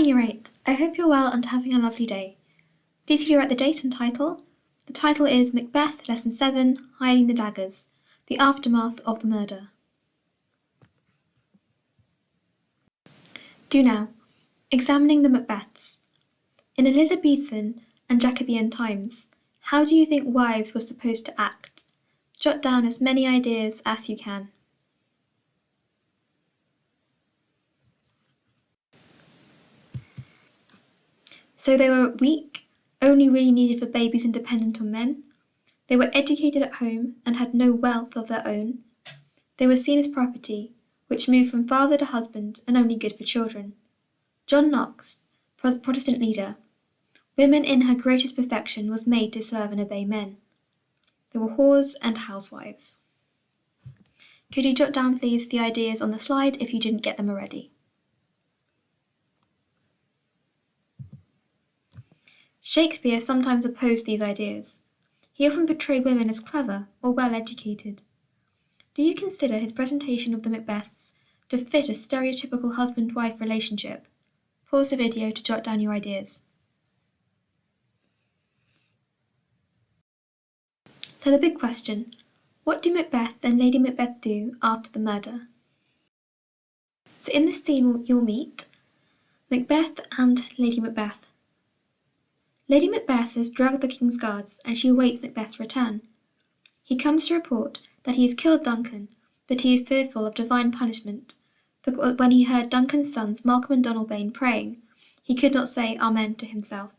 morning, Year 8. I hope you're well and having a lovely day. Please could you write the date and title? The title is Macbeth, Lesson 7, Hiding the Daggers, the Aftermath of the Murder. Do now. Examining the Macbeths. In Elizabethan and Jacobean times, how do you think wives were supposed to act? Jot down as many ideas as you can. So they were weak, only really needed for babies and dependent on men. They were educated at home and had no wealth of their own. They were seen as property, which moved from father to husband and only good for children. John Knox, Protestant leader. Women in her greatest perfection was made to serve and obey men. They were whores and housewives. Could you jot down, please, the ideas on the slide if you didn't get them already? Shakespeare sometimes opposed these ideas. He often portrayed women as clever or well-educated. Do you consider his presentation of the Macbeths to fit a stereotypical husband-wife relationship? Pause the video to jot down your ideas. So the big question, what do Macbeth and Lady Macbeth do after the murder? So in this scene you'll meet Macbeth and Lady Macbeth. Lady Macbeth has drugged the king's guards and she awaits Macbeth's return. He comes to report that he has killed Duncan, but he is fearful of divine punishment, because when he heard Duncan's sons Malcolm and Donalbain praying, he could not say Amen to himself.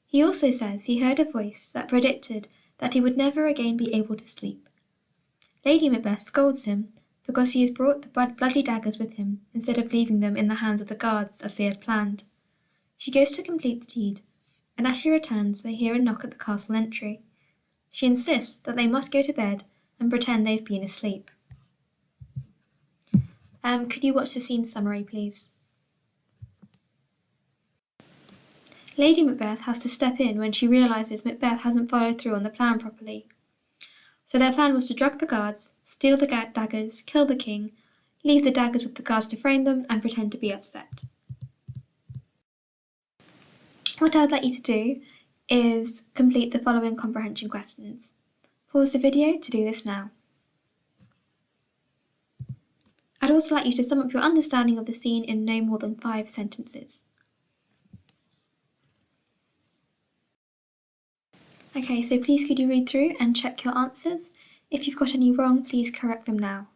He also says he heard a voice that predicted that he would never again be able to sleep. Lady Macbeth scolds him because he has brought the bloody daggers with him instead of leaving them in the hands of the guards as they had planned. She goes to complete the deed, and as she returns they hear a knock at the castle entry. She insists that they must go to bed and pretend they've been asleep. Could you watch the scene summary, please? Lady Macbeth has to step in when she realises Macbeth hasn't followed through on the plan properly. So their plan was to drug the guards, steal the daggers, kill the king, leave the daggers with the guards to frame them, and pretend to be upset. What I would like you to do is complete the following comprehension questions. Pause the video to do this now. I'd also like you to sum up your understanding of the scene in no more than 5 sentences. Okay, so please could you read through and check your answers? If you've got any wrong, please correct them now.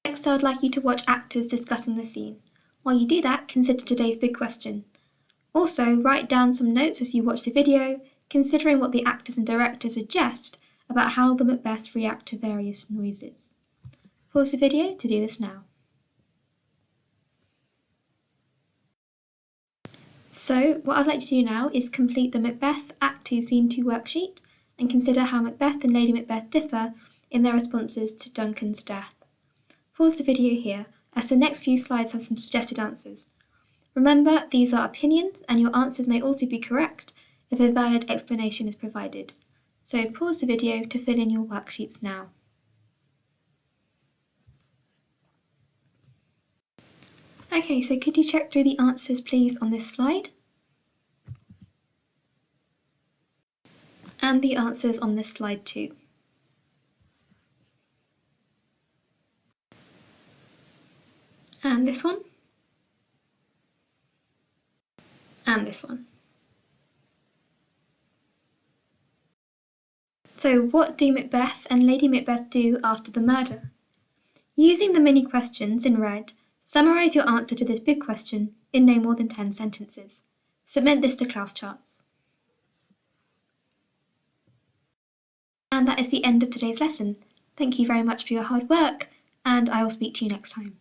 Next, I would like you to watch actors discussing the scene. While you do that, consider today's big question. Also, write down some notes as you watch the video, considering what the actors and director suggest about how the Macbeths react to various noises. Pause the video to do this now. So, what I'd like to do now is complete the Macbeth Act 2 Scene 2 worksheet and consider how Macbeth and Lady Macbeth differ in their responses to Duncan's death. Pause the video here, as the next few slides have some suggested answers. Remember, these are opinions and your answers may also be correct if a valid explanation is provided. So pause the video to fill in your worksheets now. Okay, so could you check through the answers please on this slide? And the answers on this slide too. And this one. And this one. So what do Macbeth and Lady Macbeth do after the murder? Using the mini questions in red, summarise your answer to this big question in no more than 10 sentences. Submit this to class charts. And that is the end of today's lesson. Thank you very much for your hard work, and I will speak to you next time.